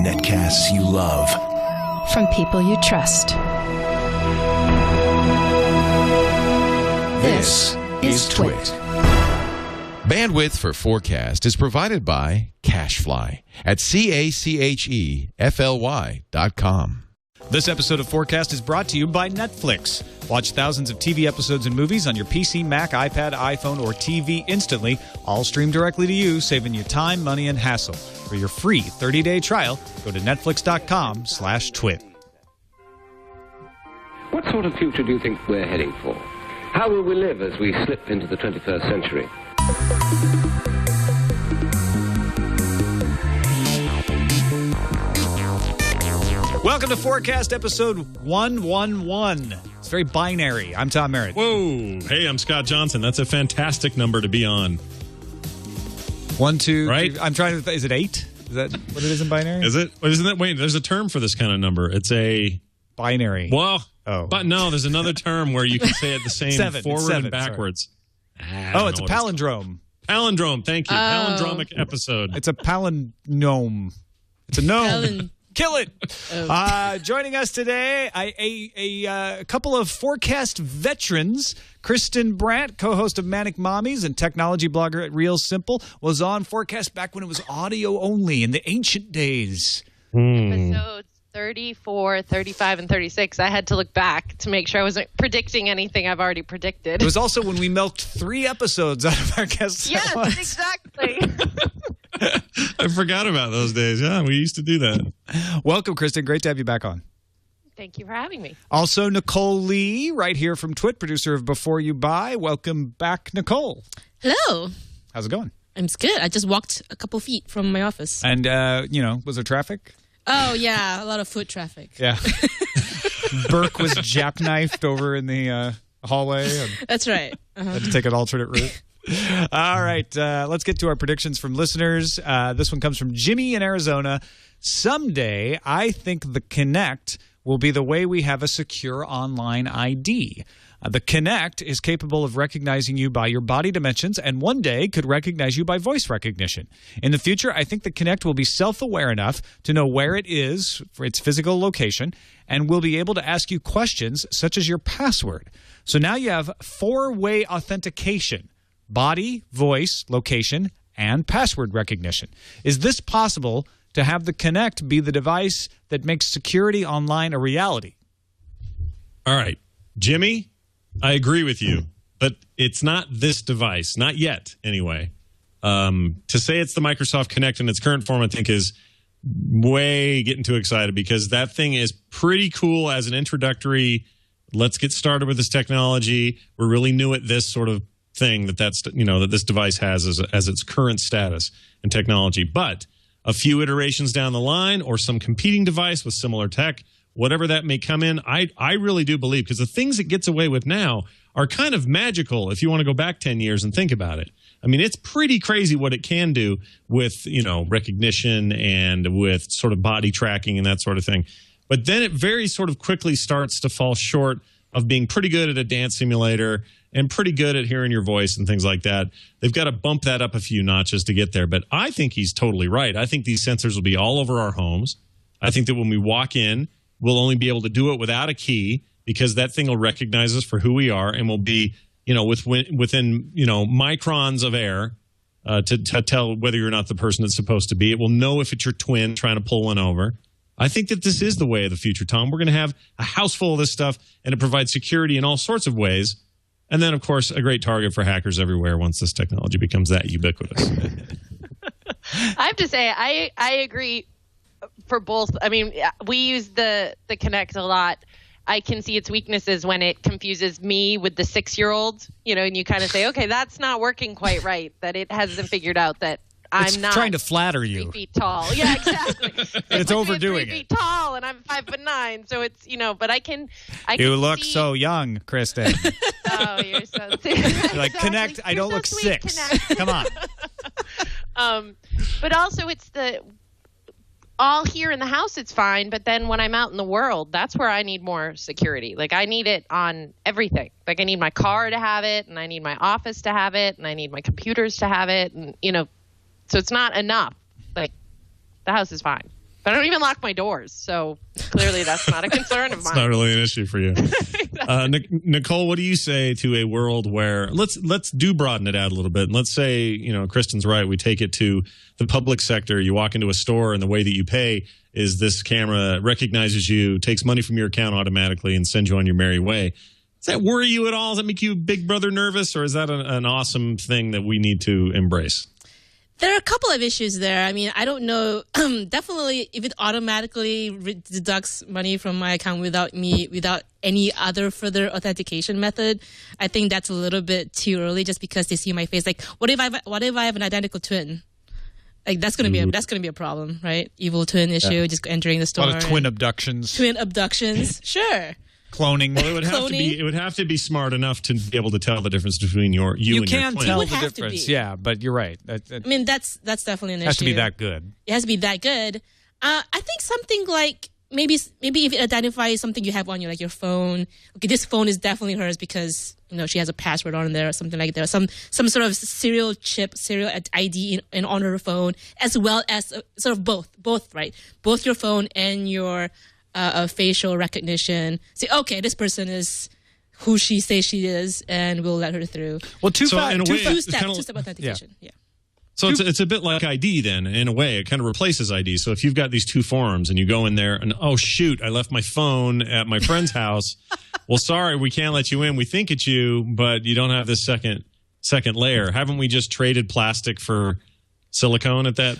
Netcasts you love. From people you trust. This is TWiT. Bandwidth for FourCast is provided by Cachefly at CACHEFLY.com. This episode of FourCast is brought to you by Netflix. Watch thousands of TV episodes and movies on your PC, Mac, iPad, iPhone, or TV instantly, all streamed directly to you, saving you time, money, and hassle. For your free 30-day trial, go to netflix.com/twit. What sort of future do you think we're heading for? How will we live as we slip into the 21st century? Welcome to FourCast episode 111. It's very binary. I'm Tom Merritt. Whoa. Hey, I'm Scott Johnson. That's a fantastic number to be on. 1, 2, right? 3, I'm trying to. Is it 8? Is that what it is in binary? Is it? Isn't that? Wait, there's a term for this kind of number. It's a binary. Well, oh, but no, there's another term where you can say it the same forward and backwards. Oh, it's a palindrome. Palindrome. Thank you. Palindromic episode. It's a palindrome. It's a gnome. Kill it. Joining us today, a couple of FourCast veterans. Kristin, Brandt, co-host of Manic Mommies and technology blogger at Real Simple, was on FourCast back when it was audio only in the ancient days. Episodes 34, 35, and 36. I had to look back to make sure I wasn't predicting anything I've already predicted. It was also when we milked 3 episodes out of our guests. Yes, exactly. I forgot about those days. Yeah, we used to do that. Welcome, Kristin. Great to have you back on. Thank you for having me. Also, Nicole Lee, right here from TWiT, producer of Before You Buy. Welcome back, Nicole. Hello. How's it going? It's good. I just walked a couple feet from my office. And, was there traffic? Oh, yeah, a lot of foot traffic. Yeah. Burke was jackknifed over in the hallway. That's right. Had to take an alternate route. All right, let's get to our predictions from listeners. This one comes from Jimmy in Arizona. Someday, I think the Kinect will be the way we have a secure online ID. The Kinect is capable of recognizing you by your body dimensions and one day could recognize you by voice recognition. In the future, I think the Kinect will be self-aware enough to know where it is for its physical location and will be able to ask you questions such as your password. So now you have 4-way authentication: body, voice, location, and password recognition. Is this possible to have the Kinect be the device that makes security online a reality? All right, Jimmy, I agree with you, but it's not this device, not yet anyway. To say it's the Microsoft Kinect in its current form, I think is way getting too excited, because that thing is pretty cool as an introductory, let's get started with this technology. We're really new at this sort of thing that this device has as its current status and technology. But a few iterations down the line, or some competing device with similar tech, whatever that may come in, I really do believe, because the things it gets away with now are kind of magical if you want to go back 10 years and think about it. I mean, it's pretty crazy what it can do with, recognition and with sort of body tracking and that sort of thing. But then it very sort of quickly starts to fall short of being pretty good at a dance simulator and pretty good at hearing your voice and things like that. They've got to bump that up a few notches to get there. But I think he's totally right. I think these sensors will be all over our homes. I think that when we walk in, we'll only be able to do it without a key, because that thing will recognize us for who we are and will be, within microns of air to tell whether you're not the person it's supposed to be. It will know if it's your twin trying to pull one over. I think that this is the way of the future, Tom. We're going to have a house full of this stuff, and it provides security in all sorts of ways. And then, of course, a great target for hackers everywhere once this technology becomes that ubiquitous. I have to say, I agree for both. I mean, we use the Kinect a lot. I can see its weaknesses when it confuses me with the 6-year-old, and you kind of say, okay, that's not working quite right, that it hasn't figured out that I'm not trying to flatter you. 3 feet tall. Yeah, exactly. It's overdoing 3 feet tall, and I'm 5'9", so it's but I can. You look see... so young, Kristin. Oh, you're so. You're like, Kinect. I don't look sweet, 6. Kinect. Come on. But also it's all here in the house, it's fine. But then when I'm out in the world, that's where I need more security. Like, I need it on everything. Like, I need my car to have it, and I need my office to have it, and I need my computers to have it, and so it's not enough the house is fine. But I don't even lock my doors, so clearly that's not a concern of mine. It's not really an issue for you. Nicole, what do you say to a world where let's broaden it out a little bit, and let's say Kristin's right. We take it to the public sector. You walk into a store, and the way that you pay is this camera recognizes you, takes money from your account automatically, and sends you on your merry way. Does that worry you at all? Does that make you Big Brother nervous, or is that an awesome thing that we need to embrace? There are a couple of issues there. I mean, I don't know. Definitely, if it automatically deducts money from my account without any other further authentication method, I think that's a little bit too early. Just because they see my face, like, what if I have an identical twin? Like that's gonna be a problem, right? Evil twin issue. Just entering the store. A lot of twin abductions. Twin abductions, sure. Cloning. Well, it would have to be smart enough to be able to tell the difference between you and your twin. You can tell the have to difference, be. yeah, but you're right. I mean, that's definitely an issue. Has to be that good. It has to be that good. I think something like maybe if it identifies something you have on you, like your phone. Okay, this phone is definitely hers because she has a password on there or something like that. Some sort of serial ID on her phone, as well as sort of both, right? Both your phone and your facial recognition. Say, okay, this person is who she says she is, and we'll let her through. Well, two-step authentication. Yeah. So it's a bit like ID then, in a way. It kind of replaces ID. So if you've got these two forums and you go in there and, oh, shoot, I left my phone at my friend's house. Well, sorry, we can't let you in. We think it's you, but you don't have this second layer. Haven't we just traded plastic for silicone at that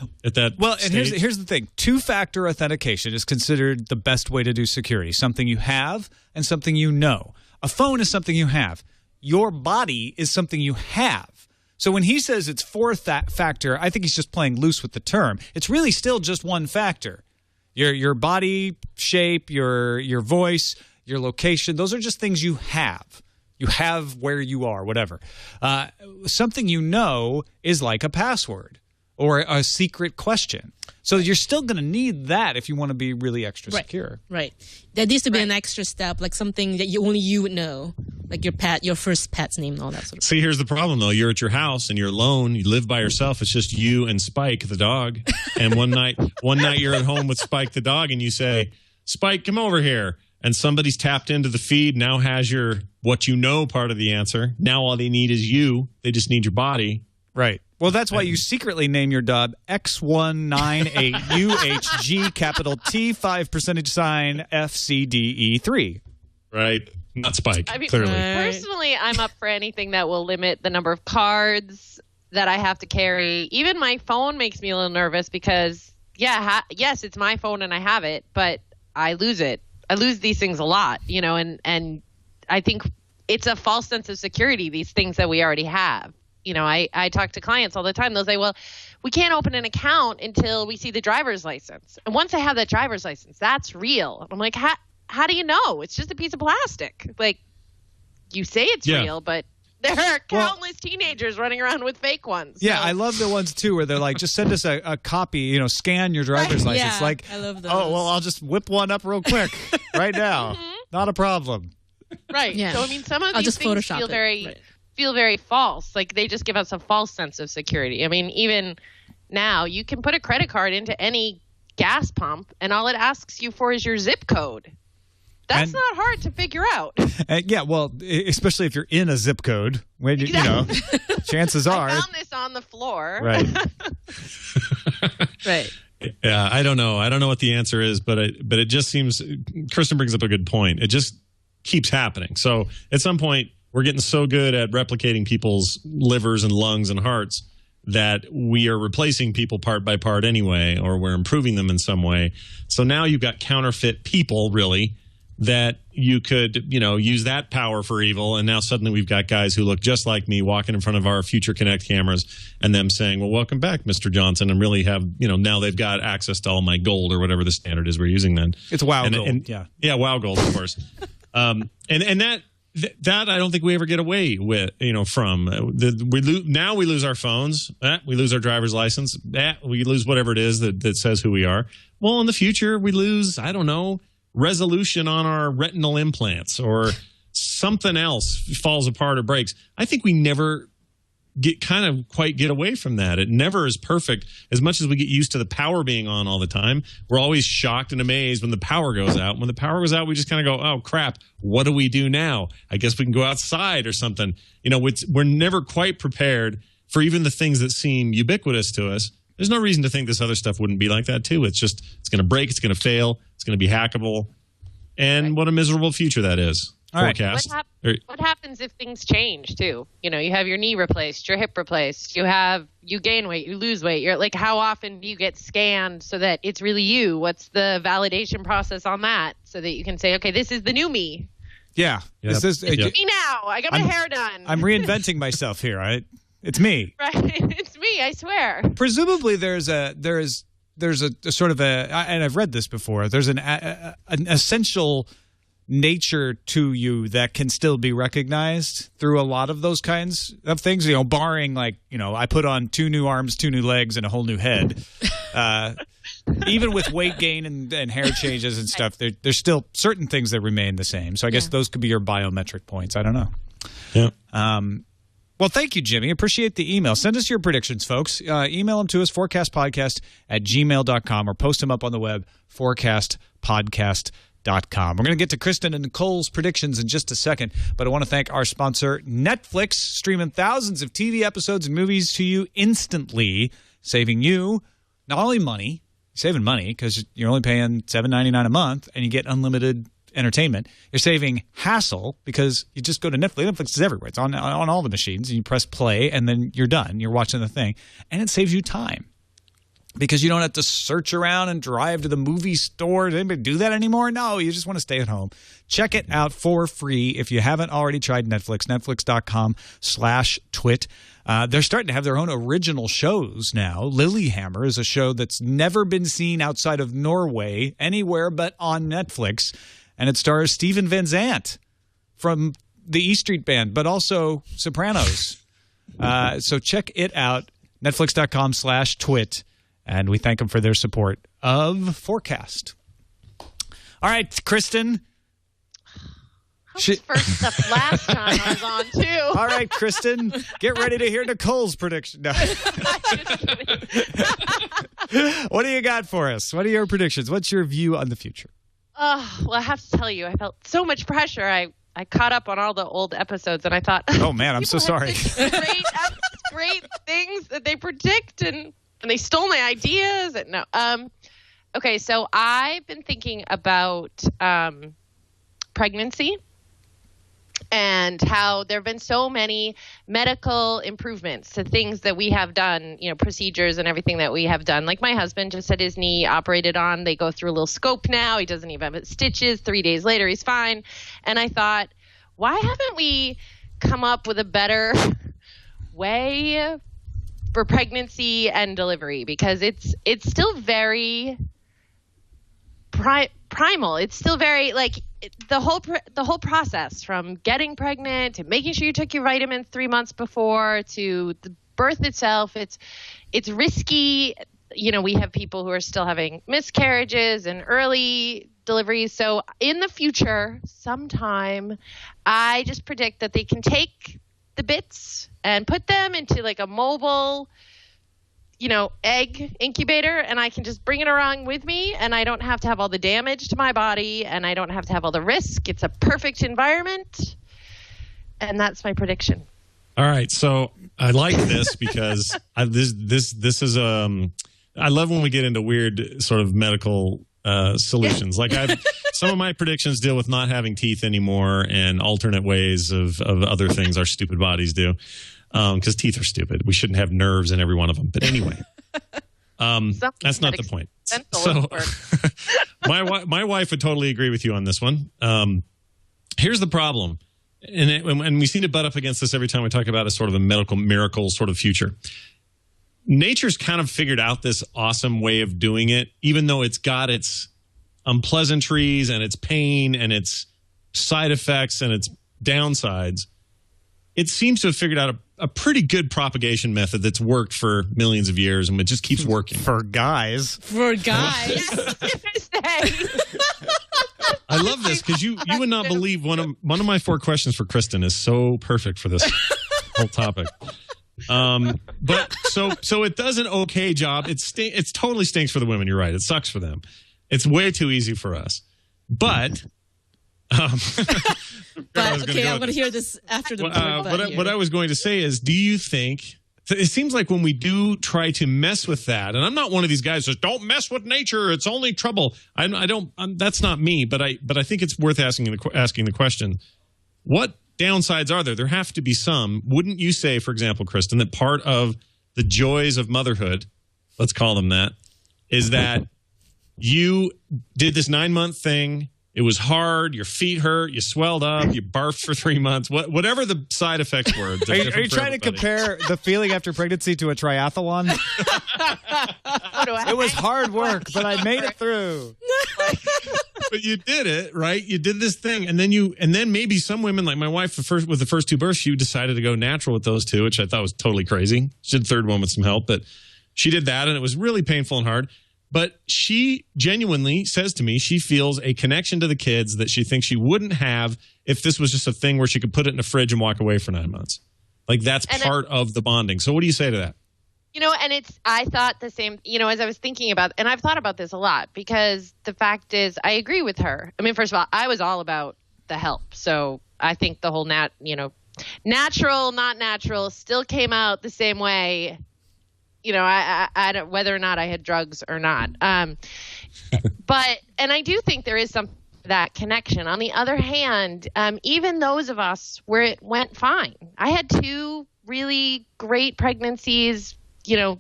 Well, and stage? here's the thing. Two-factor authentication is considered the best way to do security. Something you have and something you know. A phone is something you have. Your body is something you have. So when he says it's fourth factor, I think he's just playing loose with the term. It's really still just one factor. Your body shape, your voice, your location, those are just things you have. You have where you are, whatever. Something you know is like a password or a secret question. So you're still going to need that if you want to be really extra secure. Right. There needs to be an extra step, like something that only you would know, like your first pet's name and all that sort of stuff. See, here's the problem, though. You're at your house and you're alone. You live by yourself. It's just you and Spike, the dog. And one night you're at home with Spike, the dog, and you say, Spike, come over here. And somebody's tapped into the feed, now has your what you know part of the answer. Now all they need is you. They just need your body. Right. Well, that's why you secretly name your dog X198UHG capital T 5% FCDE3. Right. Not Spike, I mean, clearly. personally, I'm up for anything that will limit the number of cards that I have to carry. Even my phone makes me a little nervous because, yes, it's my phone and I have it, but I lose it. I lose these things a lot, and I think it's a false sense of security, these things that we already have. I talk to clients all the time. They'll say, well, we can't open an account until we see the driver's license. And once I have that driver's license, that's real. And I'm like, how do you know? It's just a piece of plastic. Like, you say it's real, but there are countless teenagers running around with fake ones. Yeah, I love the ones, too, where they're like, just send us a copy, scan your driver's license. Yeah, like, I love those. Oh, well, I'll just whip one up real quick right now. Not a problem. Right. Yeah. So, I mean, some of I'll these just things Photoshop feel very false. Like, they just give us a false sense of security. I mean, even now, you can put a credit card into any gas pump, and all it asks you for is your zip code. That's not hard to figure out. Yeah, well, especially if you're in a zip code, when chances are. I found this on the floor. Right. Right. Yeah, I don't know. I don't know what the answer is, but it just seems Kristin brings up a good point. It just keeps happening. So at some point, we're getting so good at replicating people's livers and lungs and hearts that we are replacing people part by part anyway, or we're improving them in some way. So now you've got counterfeit people, really, that you could, use that power for evil. And now suddenly we've got guys who look just like me walking in front of our Future Connect cameras and them saying, well, welcome back, Mr. Johnson, and really have, now they've got access to all my gold or whatever the standard is we're using then. It's WoW gold. Yeah, WoW gold, of course. And that I don't think we ever get away with, from. Now we lose our phones. We lose our driver's license. We lose whatever it is that says who we are. Well, in the future, we lose, I don't know, resolution on our retinal implants or something else falls apart or breaks. I think we never quite get away from that. It never is perfect. As much as we get used to the power being on all the time, we're always shocked and amazed when the power goes out. When the power goes out, we just kind of go, oh, crap, what do we do now? I guess we can go outside or something. We're never quite prepared for even the things that seem ubiquitous to us. There's no reason to think this other stuff wouldn't be like that, too. It's going to break. It's going to fail. It's going to be hackable. And what a miserable future that is. All right. FourCast. What happens if things change too? You have your knee replaced, your hip replaced, you gain weight, you lose weight. You're like, how often do you get scanned so that it's really you? What's the validation process on that so that you can say, okay, this is the new me? Yeah. Yep. This is me now. I got my hair done. I'm reinventing myself here. It's me. Right. It's me. I swear. Presumably, there's a sort of and I've read this before. There's an essential nature to you that can still be recognized through a lot of those kinds of things, barring I put on 2 new arms, 2 new legs, and a whole new head. Even with weight gain and hair changes and stuff, there's still certain things that remain the same. So I guess those could be your biometric points. I don't know. Yeah. Well, thank you, Jimmy. Appreciate the email. Send us your predictions, folks. Email them to us, fourcastpodcast@gmail.com, or post them up on the web, fourcastpodcast.com. We're going to get to Kristin and Nicole's predictions in just a second, but I want to thank our sponsor, Netflix, streaming thousands of TV episodes and movies to you instantly, saving you not only money, saving money because you're only paying $7.99 a month and you get unlimited entertainment. You're saving hassle because you just go to Netflix. Netflix is everywhere. It's on all the machines, and you press play, and then you're done. You're watching the thing, and it saves you time. Because you don't have to search around and drive to the movie store. Does anybody do that anymore? No, you just want to stay at home. Check it out for free if you haven't already tried Netflix, netflix.com/twit. They're starting to have their own original shows now. Lilyhammer is a show that's never been seen outside of Norway, anywhere but on Netflix. And it stars Steven Van Zandt from the E Street Band, but also Sopranos. So check it out, netflix.com/twit. And we thank them for their support of FourCast. All right, Kristin. I was first up last time I was on, too. All right, Kristin, get ready to hear Nicole's prediction. No. What do you got for us? What are your predictions? What's your view on the future? Well, I have to tell you, I felt so much pressure. I caught up on all the old episodes, and I thought, oh, man, I'm so sorry. Great things that they predict, and they stole my ideas. No. Okay, so I've been thinking about pregnancy and how there have been so many medical improvements to things that we have done, procedures and everything that we have done. Like my husband just had his knee operated on. They go through a little scope now. He doesn't even have stitches. 3 days later, he's fine. And I thought, why haven't we come up with a better way for pregnancy and delivery? Because it's still very primal. It's still very the whole process from getting pregnant to making sure you took your vitamins 3 months before to the birth itself. It's risky. We have people who are still having miscarriages and early deliveries. So in the future, sometime, I just predict that they can take the bits and put them into a mobile, egg incubator, and I can just bring it around with me, and I don't have to have all the damage to my body, and I don't have to have all the risk. It's a perfect environment, and that's my prediction. All right, so I like this because this is I love when we get into weird sort of medical solutions. Some of my predictions deal with not having teeth anymore and alternate ways of other things our stupid bodies do. Because teeth are stupid. We shouldn't have nerves in every one of them. But anyway, that's not the point. So my wife would totally agree with you on this one. Here's the problem. And we seem to butt up against this every time we talk about a sort of a medical miracle sort of future. Nature's kind of figured out this awesome way of doing it, even though it's got its unpleasantries and its pain and its side effects and its downsides. It seems to have figured out a pretty good propagation method that's worked for millions of years, and it just keeps working. For guys. I love this because you would not believe one of my 4 questions for Kristin is so perfect for this whole topic. But so it does an okay job. It totally stinks for the women. You're right. It sucks for them. It's way too easy for us. But But okay, I'm going to hear this after the break. What I was going to say is, do you think? It seems like when we do try to mess with that, and I'm not one of these guys that says, "Don't mess with nature; it's only trouble." I don't. That's not me. But I think it's worth asking the question: what downsides are there? There have to be some. Wouldn't you say, for example, Kristin, that part of the joys of motherhood, let's call them that, is that you did this 9-month thing. It was hard. Your feet hurt. You swelled up. You barfed for 3 months. Whatever the side effects were. Are you trying to compare the feeling after pregnancy to a triathlon? It was hard work, but I made it through. But you did it, right? You did this thing, and then maybe some women, like my wife, with the first 2 births, she decided to go natural with those 2, which I thought was totally crazy. She did the 3rd one with some help, but she did that, and it was really painful and hard. But she genuinely says to me she feels a connection to the kids that she thinks she wouldn't have if this was just a thing where she could put it in a fridge and walk away for 9 months. Like, that's part of the bonding. So what do you say to that? And I thought the same, as I was thinking about, and I've thought about this a lot, because the fact is, I agree with her. I mean, first of all, I was all about the help. So I think the whole natural, not natural still came out the same way. I don't, whether or not I had drugs or not. But I do think there is that connection. On the other hand, even those of us where it went fine. I had 2 really great pregnancies,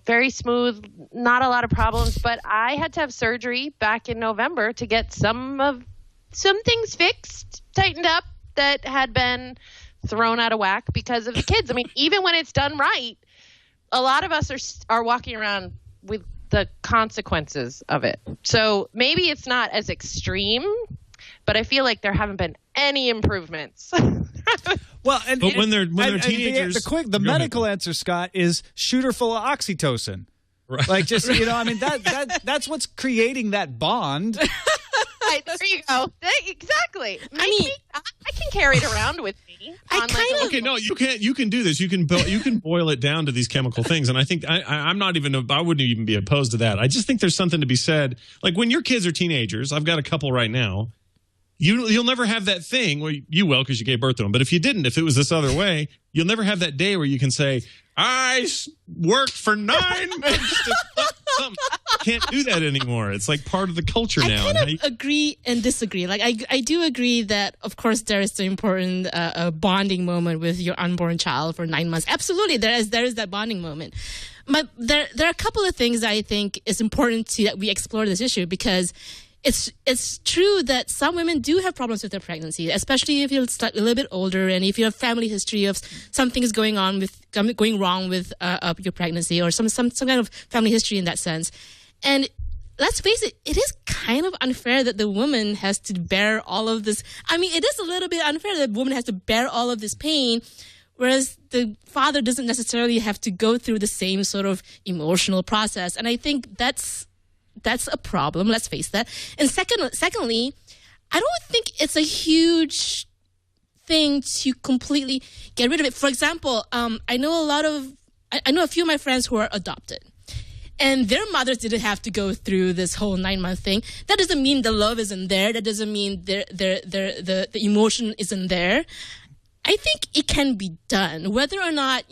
very smooth, not a lot of problems, but I had to have surgery back in November to get some things fixed, tightened up that had been thrown out of whack because of the kids. I mean, even when it's done right, a lot of us are walking around with the consequences of it. So maybe it's not as extreme, but I feel like there haven't been any improvements. Well, but when they're teenagers, the medical answer, Scott, is shoot her full of oxytocin. Right. Like, just that's what's creating that bond. Right, there you go. Exactly. I can carry it around with me. Okay, no, you can't. You can do this. You can boil it down to these chemical things, and I think I wouldn't even be opposed to that. I just think there's something to be said. Like, when your kids are teenagers, I've got a couple right now. You'll never have that thing where you will, because you gave birth to them. But if you didn't, if it was this other way, you'll never have that day where you can say, I worked for 9 months to something. Can't do that anymore. It's like part of the culture now. I kind of agree and disagree. Like, I do agree that, of course, there is the important bonding moment with your unborn child for 9 months. Absolutely, there is that bonding moment. But there are a couple of things I think is important that we explore this issue, because it's true that some women do have problems with their pregnancy, especially if you're a little bit older and if you have family history of something is going wrong with your pregnancy, or some kind of family history in that sense. And let's face it, it is kind of unfair that the woman has to bear all of this. I mean, it is a little bit unfair that the woman has to bear all of this pain, whereas the father doesn't necessarily have to go through the same sort of emotional process. And I think that's a problem. Let's face that. And secondly, I don't think it's a huge thing to completely get rid of it. For example, I know a few of my friends who are adopted, and their mothers didn't have to go through this whole 9-month thing. That doesn't mean the love isn't there. That doesn't mean the emotion isn't there. I think it can be done. Whether or not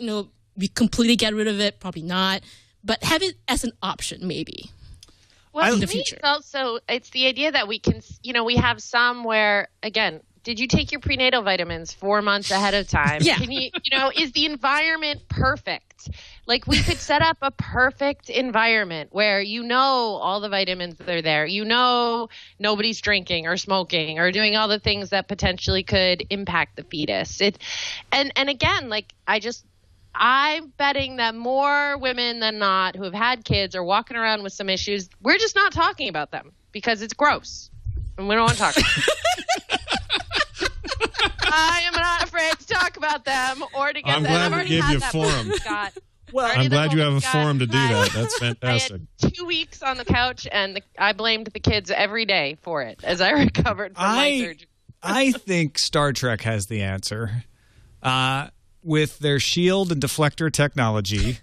we completely get rid of it, probably not. But have it as an option, maybe. Well, to me, it's the idea that we can, we have some where, again, did you take your prenatal vitamins 4 months ahead of time? Yeah. Can you, is the environment perfect? Like, we could set up a perfect environment where all the vitamins that are there. Nobody's drinking or smoking or doing all the things that potentially could impact the fetus. And again, like, I'm betting that more women than not who have had kids are walking around with some issues. We're just not talking about them because it's gross and we don't want to talk about them. I am not afraid to talk about them or to get I'm them. glad we gave you a forum. Scott. Well, I'm glad you have a forum to do that. That's fantastic. I had 2 weeks on the couch, and I blamed the kids every day for it as I recovered from my surgery. I think Star Trek has the answer. with their shield and deflector technology,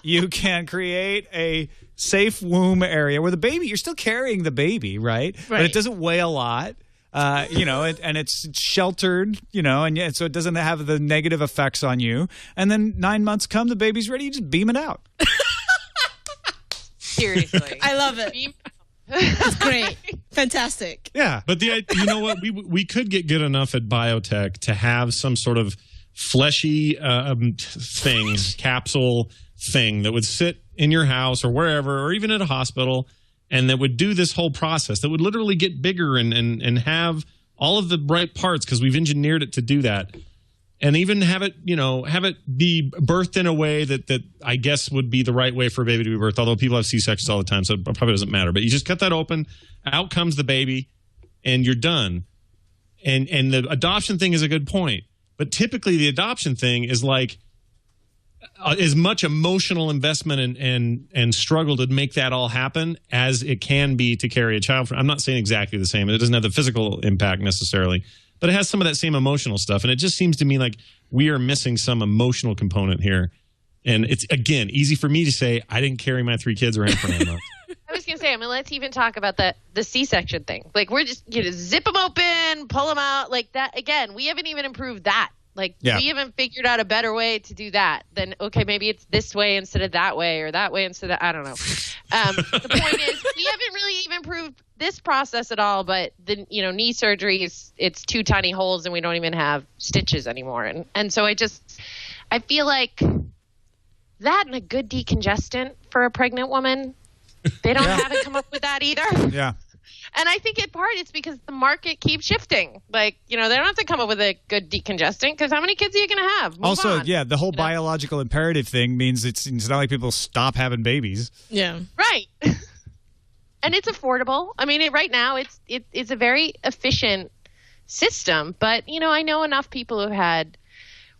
you can create a safe womb area where the baby, you're still carrying the baby, right? But it doesn't weigh a lot. And it's sheltered, and so it doesn't have the negative effects on you. And then 9 months come, the baby's ready, you just beam it out. Seriously. I love it. That's great. Fantastic. Yeah. But you know what? We could get good enough at biotech to have some sort of fleshy capsule thing that would sit in your house or wherever, or even at a hospital, and that would do this whole process, that would literally get bigger and have all of the right parts because we've engineered it to do that. And even have it be birthed in a way that I guess would be the right way for a baby to be birthed, although people have C-sections all the time, so it probably doesn't matter. But you just cut that open, out comes the baby, and you're done. And the adoption thing is a good point. But typically the adoption thing is like as much emotional investment and struggle to make that all happen as it can be to carry a child. I'm not saying exactly the same. It doesn't have the physical impact necessarily, but it has some of that same emotional stuff. And it just seems to me like we are missing some emotional component here. And it's, again, easy for me to say I didn't carry my 3 kids around for 9 months. I was going to say, let's even talk about the C-section thing. Like, we're just, zip them open, pull them out. Like that, again, we haven't even improved that. Like, we haven't figured out a better way to do that. Then, okay, maybe it's this way instead of that way, or that way instead of, I don't know. The point is, we haven't really even improved this process at all, but the, knee surgery, it's 2 tiny holes and we don't even have stitches anymore. And so I feel like that and a good decongestant for a pregnant woman, they haven't come up with that either. Yeah. And I think in part it's because the market keeps shifting. Like, they don't have to come up with a good decongestant because how many kids are you going to have? Move on. The whole biological imperative thing means it's not like people stop having babies. Yeah. Right. And it's affordable. Right now it's a very efficient system. But, I know enough people who've had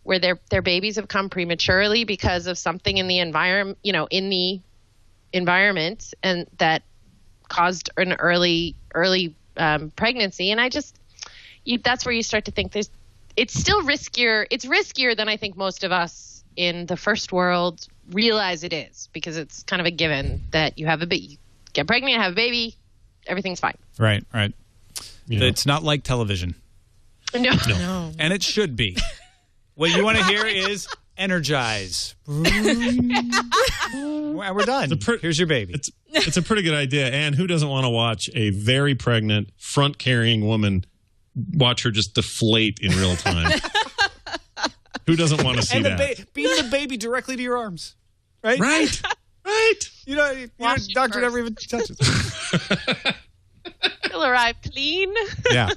where their babies have come prematurely because of something in the environment, and that caused an early pregnancy. And that's where you start to think it's still riskier. It's riskier than I think most of us in the first world realize it is, because it's kind of a given that you have you get pregnant, have a baby, everything's fine. Right. It's not like television. No. And it should be. What you want to hear is energize. We're done. Here's your baby. It's a pretty good idea. And who doesn't want to watch a very pregnant, front-carrying woman watch her just deflate in real time? Who doesn't want to see that? Beam the baby directly to your arms. Right? Right. Your doctor never even touches. He'll arrive clean. Yeah.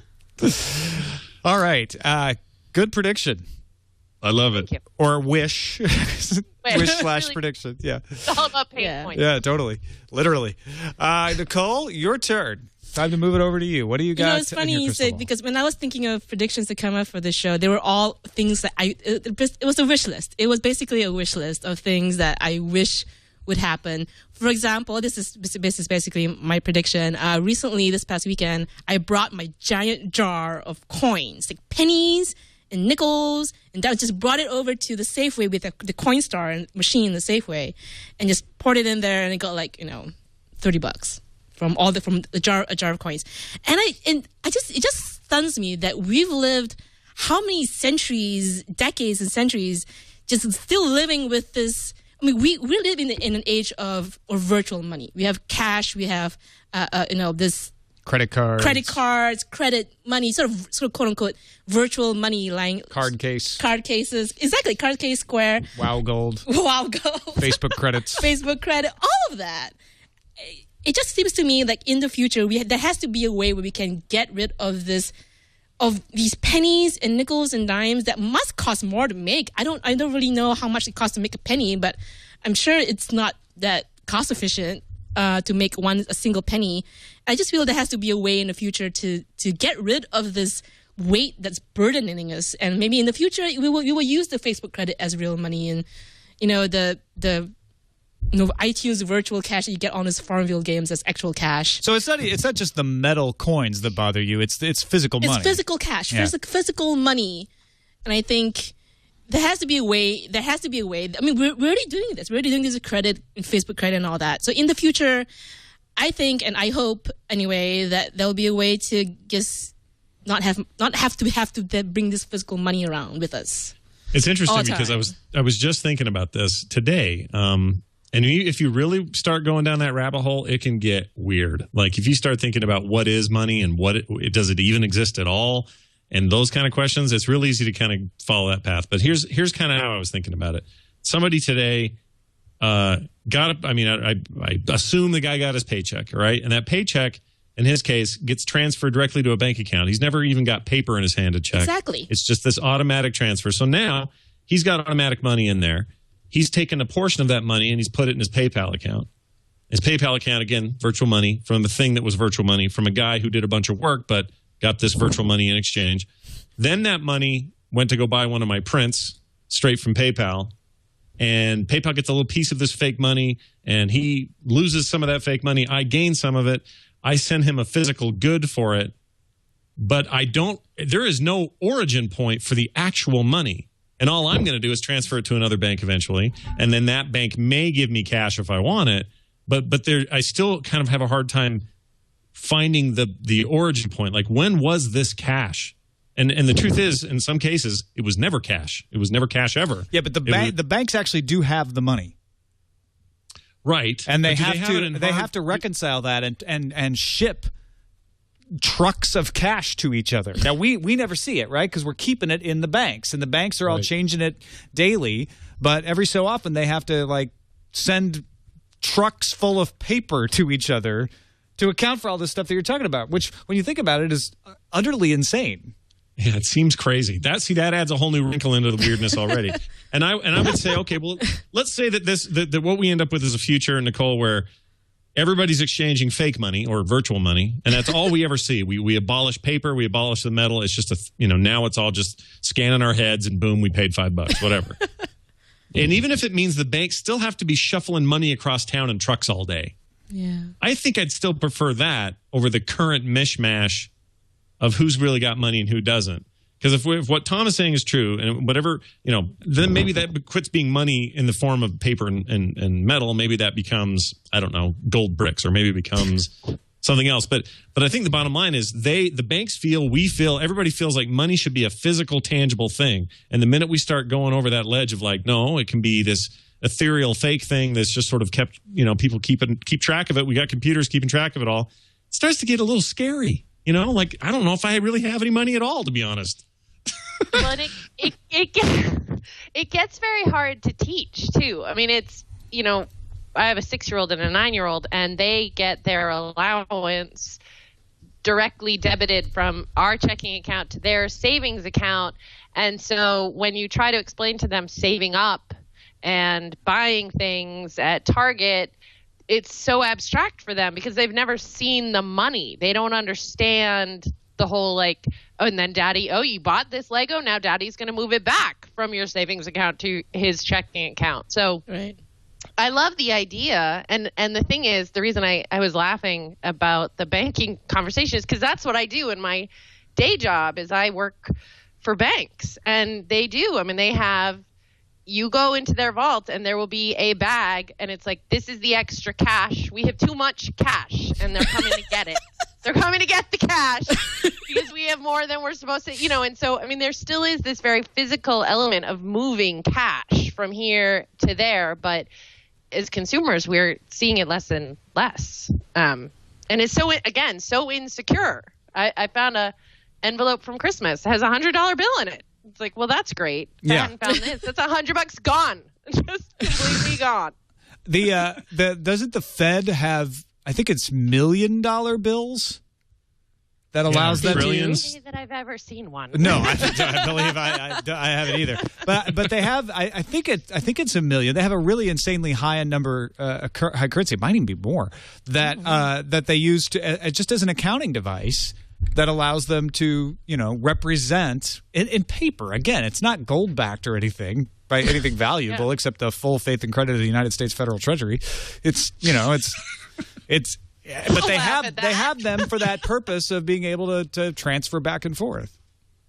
All right. Good prediction. I love it. Or wish. Wish/prediction. Yeah. It's all about pain points. Yeah, totally. Literally. Nicole, your turn. Time to move it over to you. What do you got? It's funny you said, because when I was thinking of predictions to come up for the show, they were all things that it was a wish list. It was basically a wish list of things that I wish would happen. For example, this is basically my prediction. Recently, this past weekend, I brought my giant jar of coins, like pennies and nickels, and I just brought it over to the Safeway with the Coinstar machine in the Safeway, and just poured it in there, and it got $30 from a jar of coins. And it just stuns me that we've lived how many centuries, decades and centuries, just still living with this. We live in an age of virtual money. We have cash. We have this. Credit cards, credit money, sort of quote unquote virtual money lying. Card cases. Exactly. Card case, Square. Wow Gold. Facebook credits. Facebook credit. All of that. It just seems to me like in the future there has to be a way where we can get rid of these pennies and nickels and dimes that must cost more to make. I don't really know how much it costs to make a penny, but I'm sure it's not that cost efficient to make a single penny. I just feel there has to be a way in the future to get rid of this weight that's burdening us, and maybe in the future we will use the Facebook credit as real money, and the iTunes virtual cash that you get on those Farmville games as actual cash. So it's not just the metal coins that bother you. It's physical money. It's physical cash, physical money, and I think there has to be a way. There has to be a way. I mean, we're already doing this. We're already doing this with credit, and Facebook credit, and all that. So in the future, I think, and I hope anyway, that there will be a way to just not have to bring this physical money around with us. It's interesting because I was just thinking about this today. And if you really start going down that rabbit hole, it can get weird. Like if you start thinking about what is money and does it even exist at all, and those kind of questions, it's real easy to kind of follow that path. But here's kind of how I was thinking about it. Somebody today I assume the guy got his paycheck, right? And that paycheck, in his case, gets transferred directly to a bank account. He's never even got paper in his hand to check. Exactly. It's just this automatic transfer. So now he's got automatic money in there. He's taken a portion of that money and he's put it in his PayPal account. His PayPal account, again, virtual money from the thing that was virtual money from a guy who did a bunch of work but got this virtual money in exchange. Then that money went to go buy one of my prints straight from PayPal. And PayPal gets a little piece of this fake money and he loses some of that fake money. I gain some of it. I send him a physical good for it. But there is no origin point for the actual money. And all I'm going to do is transfer it to another bank eventually. And then that bank may give me cash if I want it. But I still kind of have a hard time finding the origin point. Like, when was this cash? And the truth is, in some cases, it was never cash. It was never cash ever. Yeah, but the banks actually do have the money. Right. And they have to reconcile that and ship trucks of cash to each other. Now, we never see it, right? Because we're keeping it in the banks, and the banks are all changing it daily. But every so often, they have to send trucks full of paper to each other to account for all this stuff that you're talking about, which, when you think about it, is utterly insane. Yeah, it seems crazy. That adds a whole new wrinkle into the weirdness already. And I would say, okay, well, let's say that that what we end up with is a future, Nicole, where everybody's exchanging fake money or virtual money, and that's all we ever see. We abolish paper, we abolish the metal. It's just now it's all just scanning our heads, and boom, we paid $5, whatever. And even if it means the banks still have to be shuffling money across town in trucks all day, yeah, I think I'd still prefer that over the current mishmash of who's really got money and who doesn't. Because if what Tom is saying is true, and whatever, then maybe that quits being money in the form of paper and metal. Maybe that becomes, I don't know, gold bricks, or maybe it becomes something else. But I think the bottom line is the banks we feel, everybody feels like money should be a physical, tangible thing. And the minute we start going over that ledge of no, it can be this ethereal fake thing that's just sort of kept, people keep track of it. We got computers keeping track of it all. It starts to get a little scary. I don't know if I really have any money at all, to be honest. Well, and it gets very hard to teach too. I mean, it's I have a 6-year-old and a 9-year-old, and they get their allowance directly debited from our checking account to their savings account. And so when you try to explain to them saving up and buying things at Target, it's so abstract for them because they've never seen the money. They don't understand the whole and then daddy, you bought this Lego, now daddy's going to move it back from your savings account to his checking account. So I love the idea. And the thing is, the reason I was laughing about the banking conversation is because that's what I do in my day job is I work for banks, and they do. I mean, they have, you go into their vault and there will be a bag, and it's this is the extra cash. We have too much cash, and they're coming to get it. They're coming to get the cash because we have more than we're supposed to, and so, I mean, there still is this very physical element of moving cash from here to there, but as consumers, we're seeing it less and less. And it's so insecure. I found a envelope from Christmas. It has a $100 bill in it. It's well, that's great. I hadn't found this. That's $100 gone. Just completely gone. Doesn't the Fed have, I think it's $1 million bills that allows them trillions. To that I've ever seen one. No, I believe I haven't either. But they have, I think it's $1 million. They have a really insanely high number, high currency. It might even be more that they use to just as an accounting device that allows them to represent in paper. Again, it's not gold backed or anything. By anything valuable except the full faith and credit of the United States Federal Treasury. It's but they have them for that purpose of being able to transfer back and forth.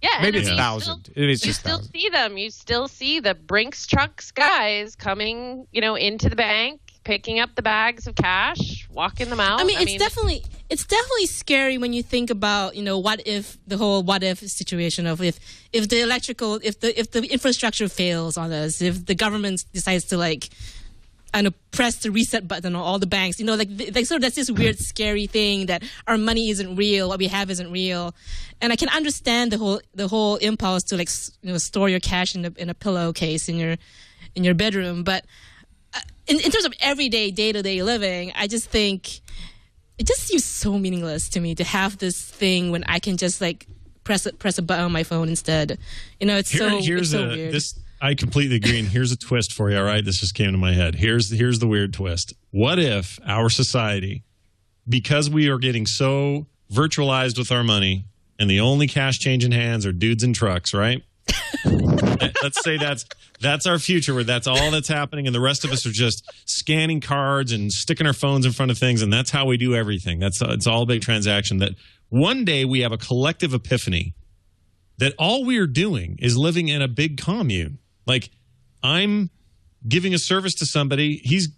Yeah, Maybe and it's you 1,000. Maybe it's you just still 1,000. see them. You still see the Brinks trucks guys coming, into the bank, picking up the bags of cash, walking them out. I mean, it's definitely scary when you think about, what if situation of if the infrastructure fails on us, if the government decides to press the reset button on all the banks, sort of that's this weird scary thing that our money isn't real, what we have isn't real, and I can understand the whole impulse to store your cash in a pillowcase in your bedroom, but in terms of everyday day-to-day living, I just think it just seems so meaningless to me to have this thing when I can just press a button on my phone instead. It's so weird. I completely agree, and here's a twist for you, all right? This just came to my head. Here's the weird twist. What if our society, because we are getting so virtualized with our money, and the only cash changing hands are dudes in trucks, right? Let's say that's our future, where that's all that's happening, and the rest of us are just scanning cards and sticking our phones in front of things, and that's how we do everything. It's all a big transaction. That one day we have a collective epiphany that all we are doing is living in a big commune. I'm giving a service to somebody. He's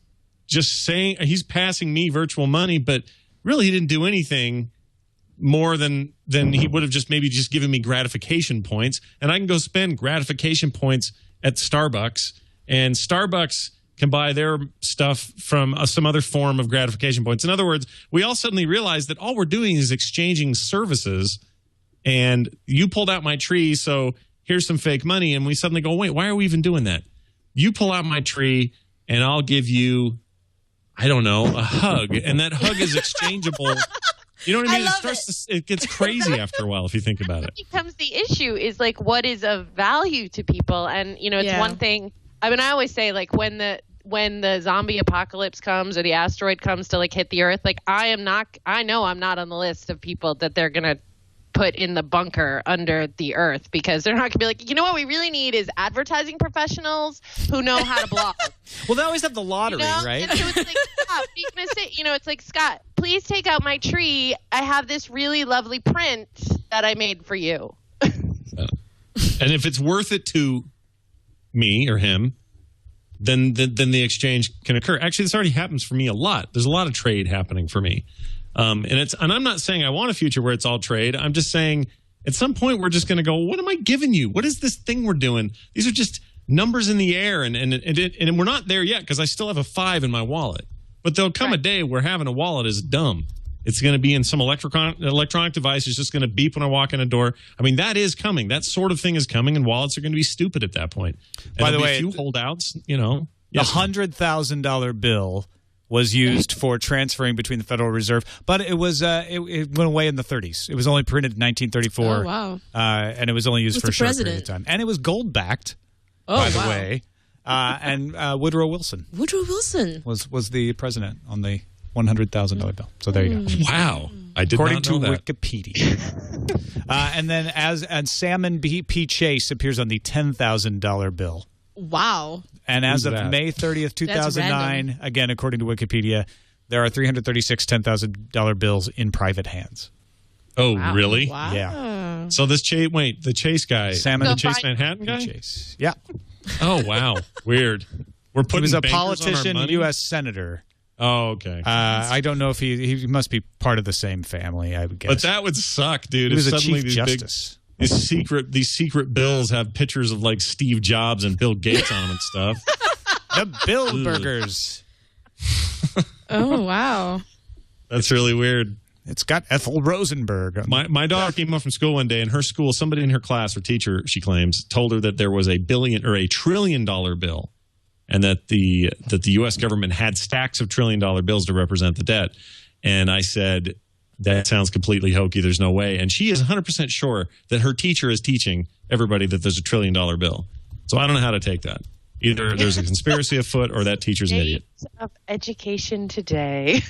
just saying he's passing me virtual money, but really he didn't do anything more than he would have just given me gratification points. And I can go spend gratification points at Starbucks, and Starbucks can buy their stuff from some other form of gratification points. In other words, we all suddenly realize that all we're doing is exchanging services, and you pulled out my tree, so here's some fake money, and we suddenly go, wait, why are we even doing that? You pull out my tree, and I'll give you, I don't know, a hug, and that hug is exchangeable. You know what I mean? It gets crazy after a while if you think about it. Becomes the issue is what is of value to people, and it's one thing. I mean, I always say when the zombie apocalypse comes or the asteroid comes to hit the Earth, I know I'm not on the list of people that they're gonna put in the bunker under the earth, because they're not going to be what we really need is advertising professionals who know how to blog. Well, they always have the lottery, right? And so it's Scott, please miss it. It's Scott, please take out my tree. I have this really lovely print that I made for you. And if it's worth it to me or him, then the exchange can occur. Actually, this already happens for me a lot. There's a lot of trade happening for me. And I'm not saying I want a future where it's all trade. I'm just saying at some point we're just going to go, what am I giving you? What is this thing we're doing? These are just numbers in the air, and we're not there yet because I still have a 5 in my wallet. But there'll come a day where having a wallet is dumb. It's going to be in some electronic device. It's just going to beep when I walk in a door. I mean, that is coming. That sort of thing is coming, and wallets are going to be stupid at that point. And by the way, a few holdouts, the $100,000 bill was used for transferring between the Federal Reserve, but it was it went away in the 30s. It was only printed in 1934. Oh, wow. And it was only used for a short period of time. And it was gold backed, by the way. And Woodrow Wilson. Woodrow Wilson was the president on the $100,000 bill. So there you go. Wow. I did According not know to that. Wikipedia. And then and Salmon P. Chase appears on the $10,000 bill. Wow. And as of May 30th, 2009, again, according to Wikipedia, there are 336 $10,000 bills in private hands. Oh, really? Wow. Yeah. So the Chase guy, the Chase Manhattan guy? Chase. Yeah. Oh, wow. Weird. We're putting he was a bankers politician, on our money? U.S. senator. Oh, okay. I don't know if he must be part of the same family, I would guess. But that would suck, dude. He was if a suddenly chief justice. These secret bills have pictures of Steve Jobs and Bill Gates on them and stuff. The Bill Burgers. Oh, wow. That's really weird. It's got Ethel Rosenberg. My daughter came home from school one day, and her school, somebody in her class, her teacher, she claims, told her that there was a $1 trillion bill, and that the U.S. government had stacks of $1 trillion bills to represent the debt. And I said, that sounds completely hokey. There's no way. And she is 100% sure that her teacher is teaching everybody that there's $1 trillion bill. So I don't know how to take that. Either there's a conspiracy afoot or that teacher's an idiot. Of education today.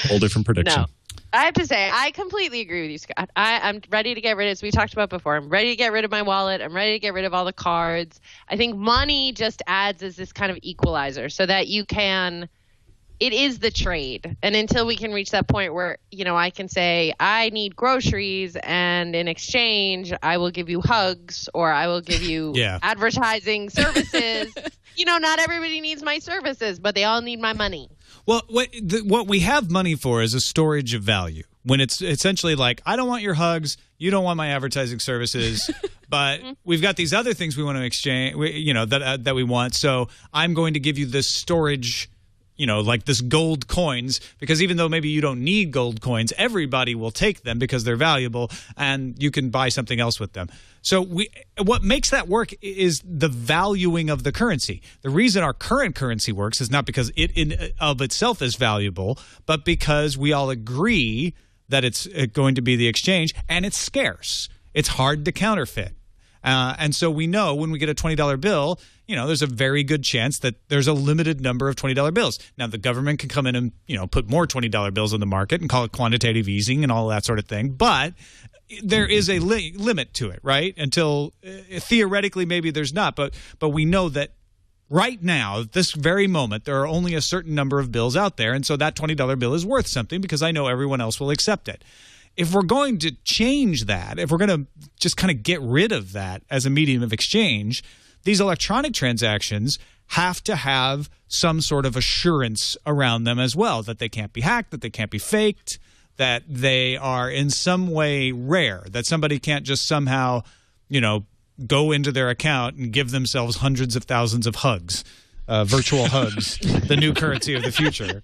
Whole different prediction. No. I have to say, I completely agree with you, Scott. I'm ready to get rid of, as we talked about before, I'm ready to get rid of my wallet. I'm ready to get rid of all the cards. I think money just adds as this kind of equalizer so that you can it is the trade. And until we can reach that point where, I can say, I need groceries, and in exchange, I will give you hugs, or I will give you advertising services. Not everybody needs my services, but they all need my money. Well, what we have money for is a storage of value. When it's essentially like, I don't want your hugs, you don't want my advertising services, but we've got these other things we want to exchange, that we want. So I'm going to give you this storage, like this gold coins, because even though maybe you don't need gold coins, everybody will take them because they're valuable, and you can buy something else with them. So what makes that work is the valuing of the currency. The reason our current currency works is not because it in of itself is valuable, but because we all agree that it's going to be the exchange, and it's scarce. It's hard to counterfeit. And so we know when we get a $20 bill, there's a very good chance that there's a limited number of $20 bills. Now, the government can come in and, put more $20 bills on the market and call it quantitative easing and all that sort of thing. But there is a limit to it, right? Until theoretically maybe there's not. But we know that right now, at this very moment, there are only a certain number of bills out there. And so that $20 bill is worth something because I know everyone else will accept it. If we're going to change that, if we're going to just kind of get rid of that as a medium of exchange, these electronic transactions have to have some sort of assurance around them as well, that they can't be hacked, that they can't be faked, that they are in some way rare, that somebody can't just somehow, go into their account and give themselves hundreds of thousands of hugs, virtual hugs, the new currency of the future.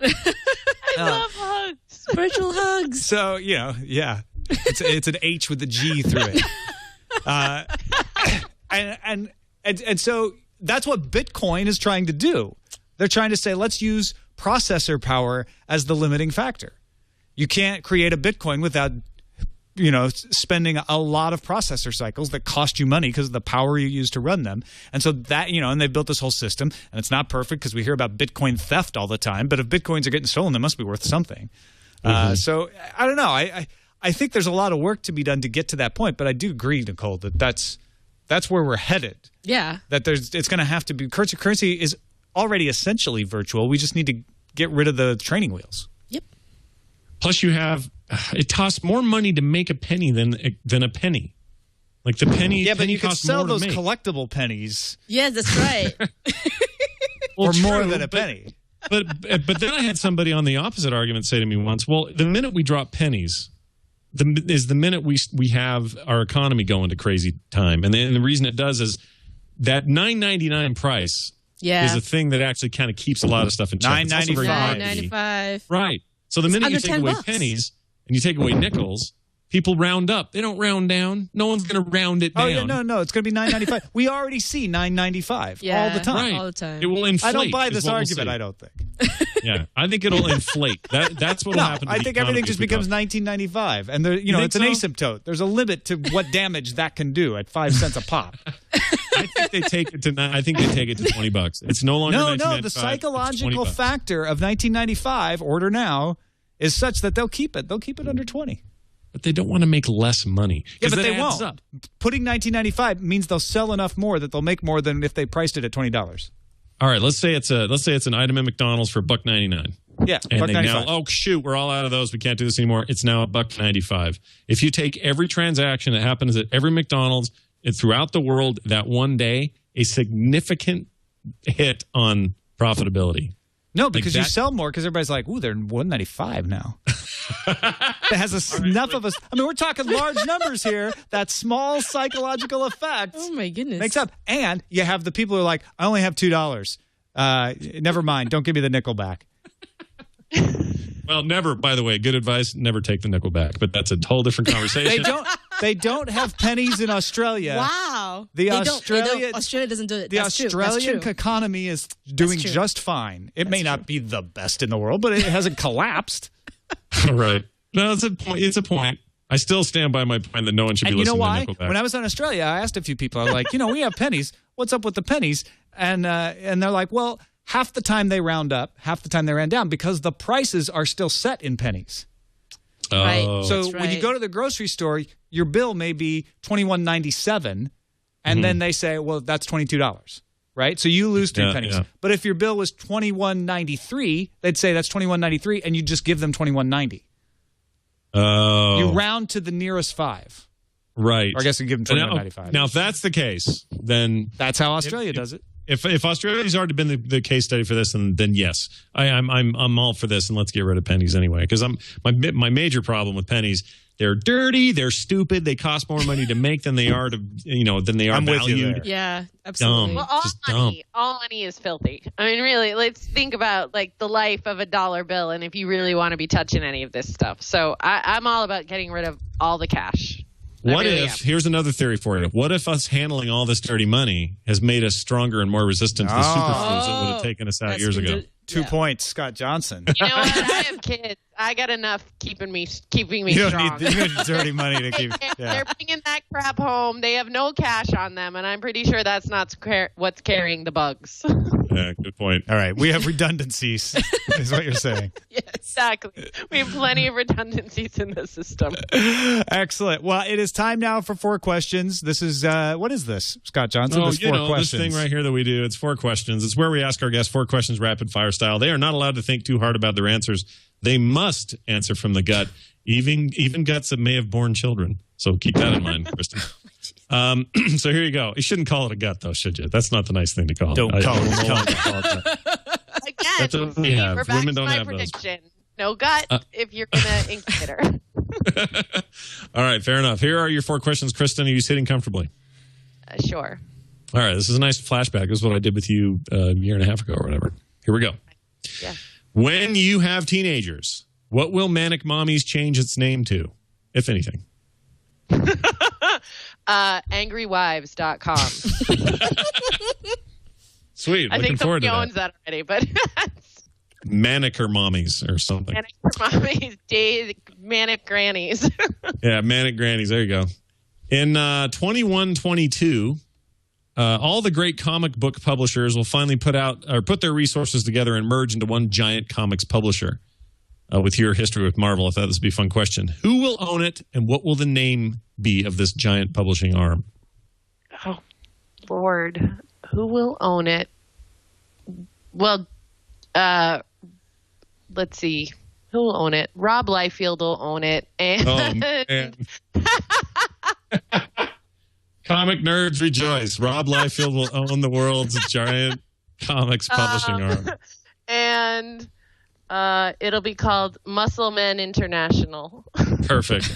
I love hugs. Virtual hugs. So, it's an H with a G through it. And so that's what Bitcoin is trying to do. They're trying to say, let's use processor power as the limiting factor. You can't create a Bitcoin without spending a lot of processor cycles that cost you money because of the power you use to run them. And so that, and they've built this whole system, and it's not perfect because we hear about Bitcoin theft all the time. But if Bitcoins are getting stolen, they must be worth something. So I don't know. I think there's a lot of work to be done to get to that point. But I do agree, Nicole, that that's where we're headed. Yeah. That it's going to have to be currency is already essentially virtual. We just need to get rid of the training wheels. Yep. Plus, it costs more money to make a penny than a penny. Like the penny. Yeah, but you can sell those make. collectible pennies. Yeah, that's right. Or more than a penny. But then I had somebody on the opposite argument say to me once, well, the minute we drop pennies is the minute we have our economy going to crazy time. And the reason it does is that $9.99 price is a thing that actually kind of keeps a lot of stuff in check. $9.95. Right. So the minute you take away pennies and you take away nickels, people round up. They don't round down. No one's going to round it down. Oh, yeah, no. It's going to be $9.95. We already see $9.95 all the time. Right. All the time. It will inflate. I don't buy this argument, I don't think. Yeah, I think it'll inflate. That's what will happen to I think everything just becomes $19.95. And it's an asymptote. There's a limit to what damage that can do at 5 cents a pop. I think they take it to $20. It's no longer $19.95. No, the psychological factor of $19.95, order now, is such that they'll keep it. They'll keep it under 20. But they don't want to make less money. Yeah, but they won't. Up. Putting $19.95 means they'll sell enough more that they'll make more than if they priced it at $20. All right, let's say it's an item at McDonald's for $1.99. Yeah, and they now, shoot, we're all out of those. We can't do this anymore. It's now $1.95. If you take every transaction that happens at every McDonald's and throughout the world that one day, a significant hit on profitability. No, because you sell more because everybody's like, ooh, they're $1.95 now. That has enough of us. I mean, we're talking large numbers here. That small psychological effect. Oh, my goodness. Makes up. And you have the people who are like, I only have $2. Never mind. Don't give me the nickel back. Well, never, by the way, good advice, never take the nickel back. But that's a whole different conversation. They don't have pennies in Australia. Wow. Australia doesn't do it. The Australian economy is doing just fine. It may not be the best in the world, but it hasn't collapsed. Right. No, it's a point. I still stand by my point that no one should be listening to Nickelback. When I was in Australia, I asked a few people, I was like, we have pennies. What's up with the pennies? And they're like, well, half the time they round up, half the time they round down because the prices are still set in pennies. Right. So when you go to the grocery store, your bill may be $21.97, and then they say, well, that's $22. right? So you lose 3 pennies. Yeah. But if your bill was $21.93, they'd say that's $21.93, and you just give them $21.90. Oh. You round to the nearest 5. Right. Or I guess you give them $21.95. Now, if that's the case, then That's how Australia does it. If Australia's already been the case study for this, then yes, I'm all for this, and let's get rid of pennies anyway. Because my major problem with pennies, they're dirty, they're stupid, they cost more money to make than they are I'm with you valued. there. Yeah, absolutely. Well, Just dumb. all money is filthy. I mean, really, let's think about like the life of a dollar bill, and if you really want to be touching any of this stuff. So I'm all about getting rid of all the cash. What if, here's another theory for you. What if us handling all this dirty money has made us stronger and more resistant to the superfoods that would have taken us out years ago? 2 points, Scott Johnson. You know what? I have kids. I got enough keeping me You don't strong. need dirty money to keep. They're bringing that crap home. They have no cash on them, and I'm pretty sure that's not what's carrying the bugs. Yeah, good point. All right, we have redundancies, is what you're saying. Yes, exactly. We have plenty of redundancies in the system. Excellent. Well, it is time now for 4 questions. This is what is this, Scott Johnson? This 4 questions. This thing right here that we do, it's 4 questions. It's where we ask our guests 4 questions rapid fire style. They are not allowed to think too hard about their answers. They must answer from the gut, even guts that may have born children. So keep that in mind, Kristin. So here you go. You shouldn't call it a gut, though, should you? That's not the nice thing to call it. Don't call it that. Again, That's what we have. we're back Women to don't my have those. prediction. No gut if you're going to incubator. All right, fair enough. Here are your 4 questions. Kristin, are you sitting comfortably? Sure. All right, this is a nice flashback. This is what I did with you a year and a half ago or whatever. Here we go. Yeah. When you have teenagers, what will Manic Mommies change its name to, if anything? Angrywives.com. Sweet. I Looking think forward somebody to owns that already, but Manicer Mommies or something. Manic Mommies, Manic Grannies. Yeah, Manic Grannies. There you go. In 2122, all the great comic book publishers will finally put their resources together and merge into one giant comics publisher. With your history with Marvel, I thought this would be a fun question. Who will own it, and what will the name be of this giant publishing arm? Oh, Lord. Who will own it? Well, let's see. Who will own it? Rob Liefeld will own it. And Oh, man. Comic nerds rejoice. Rob Liefeld will own the world's giant comics publishing arm. And it'll be called Muscle Men International. Perfect.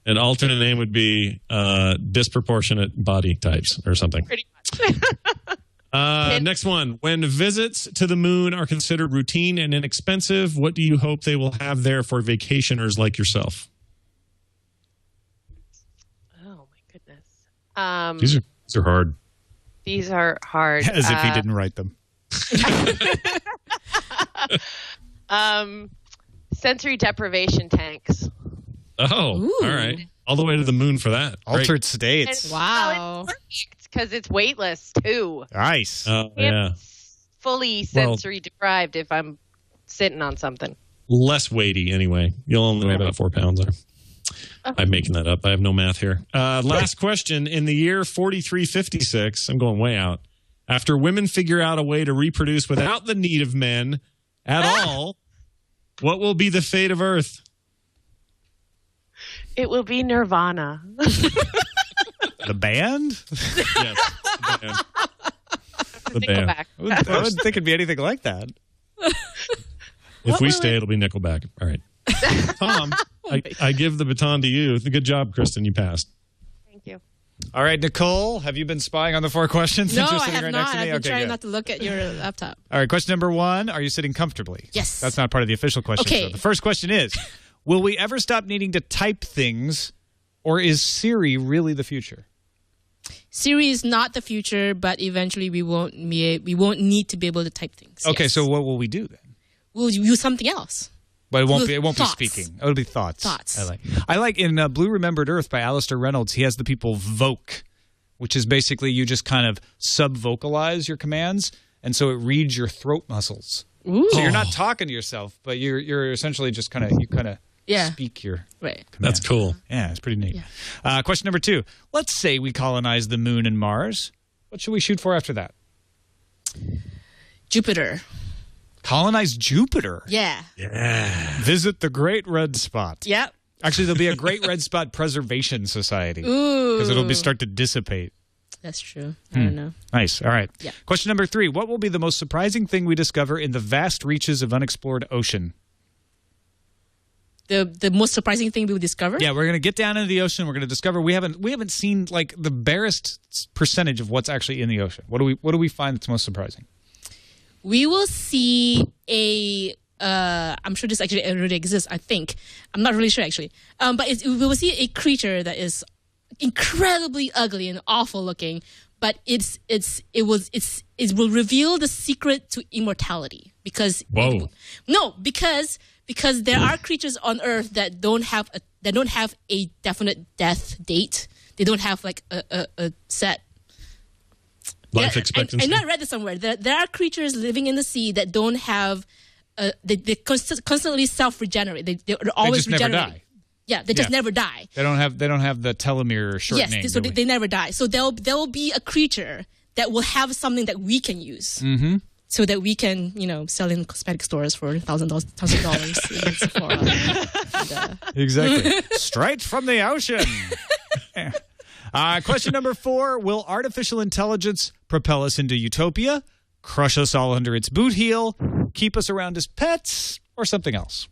An alternate name would be disproportionate body types or something. Pretty much. Next one. When visits to the moon are considered routine and inexpensive, what do you hope they will have there for vacationers like yourself? Oh, my goodness. These are hard. These are hard. As if he didn't write them. Sensory deprivation tanks. Oh, Ooh. all right. All the way to the moon for that. Great. Altered states. Wow. Because it's weightless, too. Nice. Oh, yeah. Fully sensory deprived if I'm sitting on something. Less weighty anyway. You'll only weigh about 4 pounds there. I'm making that up. I have no math here. Last question. In the year 4356, I'm going way out, after women figure out a way to reproduce without the need of men at all, what will be the fate of Earth? It will be Nirvana. The band? Yes. The band. Nickelback. I wouldn't think it'd be anything like that. If we stay, it'll be Nickelback. All right. Tom, I give the baton to you. Good job, Kristin. You passed. Thank you. All right, Nicole, have you been spying on the 4 questions No, since you're I sitting have right not. next to me? I've been Okay, trying good. not to look at your laptop. All right, question number 1. Are you sitting comfortably? Yes. That's not part of the official question. Okay. So the first question is, will we ever stop needing to type things, or is Siri really the future? Siri is not the future, but eventually we won't need to be able to type things. Okay, Yes. so what will we do then? We'll use something else. But it won't With be. It won't thoughts. be speaking. It'll be thoughts. Thoughts. I like in Blue Remembered Earth by Alistair Reynolds. He has the people voke, which is basically you just kind of sub-vocalize your commands, and so it reads your throat muscles. Ooh. So you're not talking to yourself, but you're essentially just kind of Yeah. speak your Right. That's cool. Yeah, it's pretty neat. Question number 2. Let's say we colonize the moon and Mars. What should we shoot for after that? Jupiter. Colonize Jupiter. Yeah. Visit the Great Red Spot. Yep. Actually, there'll be a Great Red Spot Preservation Society. Ooh. Because it'll start to dissipate. That's true. I don't know. Nice. All right. Yeah. Question number 3. What will be the most surprising thing we discover in the vast reaches of unexplored ocean? The most surprising thing we would discover? Yeah, we're going to get down into the ocean. We're going to discover we haven't seen like the barest percentage of what's actually in the ocean. What do we find that's most surprising? We will see I'm sure this actually already exists, I think. I'm not really sure, actually. But we will see a creature that is incredibly ugly and awful looking, but it will reveal the secret to immortality. Because because there are creatures on Earth that don't have a definite death date. They don't have like a set life expectancy. I read this somewhere. There are creatures living in the sea that don't have. They constantly self-regenerate. They're always just never regenerating. die. Yeah, they just never die. They don't have the telomere shortening. Yes, so they never die. So there will be a creature that will have something that we can use. Mm-hmm. So that we can, sell in cosmetic stores for $1,000 in Sephora. Exactly. Straight from the ocean. Question number 4. Will artificial intelligence propel us into utopia, crush us all under its boot heel, keep us around as pets, or something else?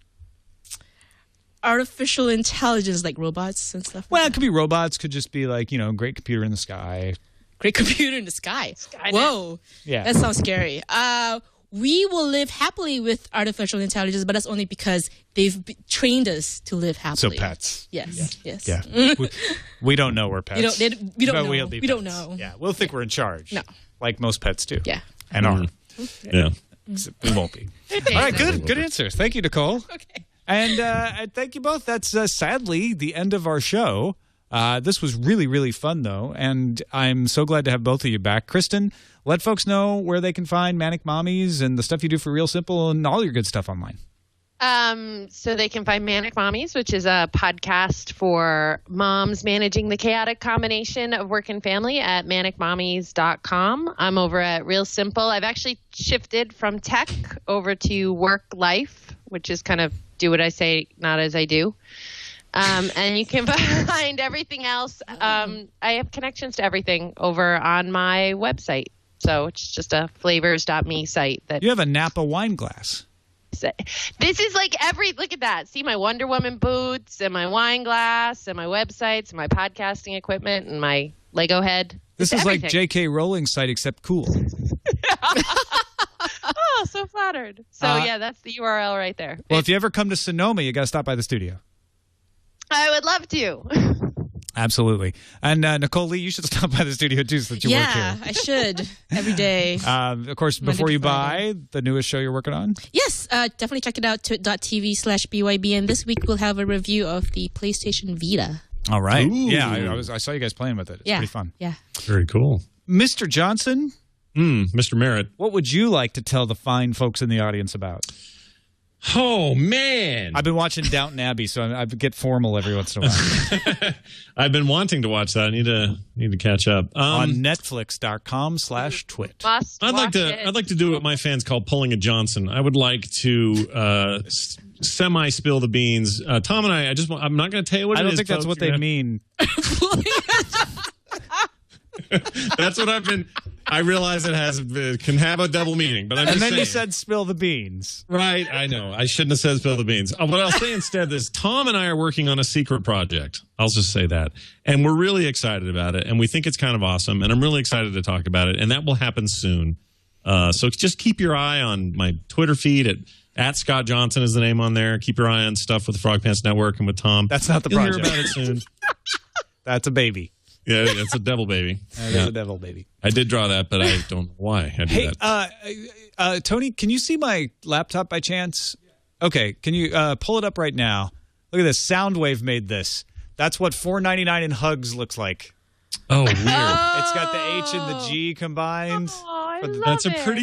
Artificial intelligence, like robots and stuff? Well, it could be robots. Could just be like, great computer in the sky. Great computer in the sky. Skynet. Whoa. Yeah. That sounds scary. We will live happily with artificial intelligence, but that's only because they've trained us to live happily. So pets. Yes. Yeah. we don't know we're pets. We don't know. We'll be We don't pets. know. Yeah. We'll think we're in charge. No. Like most pets do. Yeah. And are. Yeah. We won't be. All right. Good answer. Thank you, Nicole. Okay. And thank you both. That's sadly the end of our show. This was really, really fun, though, and I'm so glad to have both of you back. Kristin, let folks know where they can find Manic Mommies and the stuff you do for Real Simple and all your good stuff online. So they can find Manic Mommies, which is a podcast for moms managing the chaotic combination of work and family at manicmommies.com. I'm over at Real Simple. I've actually shifted from tech over to work life, which is kind of do what I say, not as I do. And you can find everything else. I have connections to everything over on my website. So it's just a flavors.me site. You have a Napa wine glass. This is like look at that. See my Wonder Woman boots and my wine glass and my websites and my podcasting equipment and my Lego head. This is everything. like J.K. Rowling's site, except cool. Oh, so flattered. So yeah, that's the URL right there. Well, if you ever come to Sonoma, you got to stop by the studio. I would love to. Absolutely. And Nicole Lee, you should stop by the studio too since you work here. Yeah, I should. Every day. Of course, before you buy the newest show you're working on? Yes, definitely check it out, twit.tv/BYB. And this week we'll have a review of the PlayStation Vita. All right. Ooh. Yeah, I saw you guys playing with it. It's pretty fun. Yeah. Very cool. Mr. Johnson, Mr. Merritt. what would you like to tell the fine folks in the audience about? Oh, man. I've been watching Downton Abbey, so I get formal every once in a while. I've been wanting to watch that. I need to catch up. On Netflix.com/twit. I'd like to do what my fans call pulling a Johnson. I would like to semi spill the beans. Tom and I'm not going to tell you what it is. I don't think that's what they mean. That's what I've been. I realize it can have a double meaning, but I'm just saying. And then you said spill the beans. Right, I know. I shouldn't have said spill the beans. What I'll say instead is Tom and I are working on a secret project. I'll just say that. And we're really excited about it, and we think it's kind of awesome, and I'm really excited to talk about it, and that will happen soon. So just keep your eye on my Twitter feed at Scott Johnson is the name on there. Keep your eye on stuff with the Frog Pants Network and with Tom. That's not the You'll project. hear about it soon. That's a baby. Yeah, it's a devil baby. That's a devil baby. I did draw that, but I don't know why I did that. Tony, can you see my laptop by chance? Okay, can you pull it up right now? Look at this. Soundwave made this. That's what $4.99 in hugs looks like. Oh, weird. It's got the H and the G combined. Oh, I love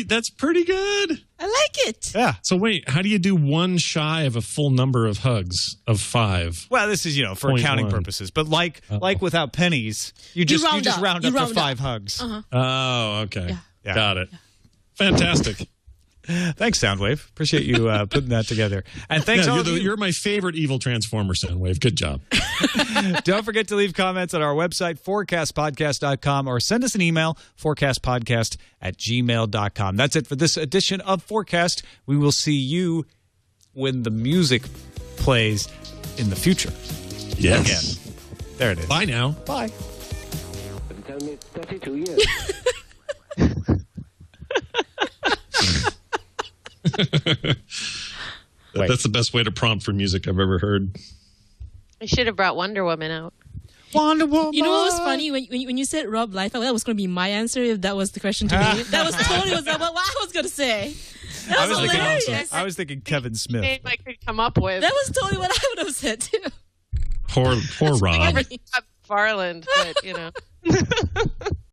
That's pretty good. I like it. Yeah. So wait, how do you do one shy of a full number of hugs of 5? Well, this is, for accounting 0.1. purposes. But like without pennies, you just round up to 5 hugs. Uh-huh. Oh, okay. Yeah. Got it. Fantastic. Thanks, Soundwave. Appreciate you putting that together. And thanks all of you. You're my favorite evil transformer, Soundwave. Good job. Don't forget to leave comments on our website, fourcastpodcast.com, or send us an email, fourcastpodcast@gmail.com. That's it for this edition of FourCast. We will see you when the music plays in the future. Yes. Again. There it is. Bye now. Bye. But it's only 32 years. That's the best way to prompt for music I've ever heard. I should have brought Wonder Woman out. Wonder Woman. You know what was funny when you said Rob Liefeld? That was going to be my answer if that was the question to me. That was totally what I was going to say. That was hilarious. I was thinking Kevin Smith. Name I could come up with. That was totally what I would have said too. Poor Rob. Farland, but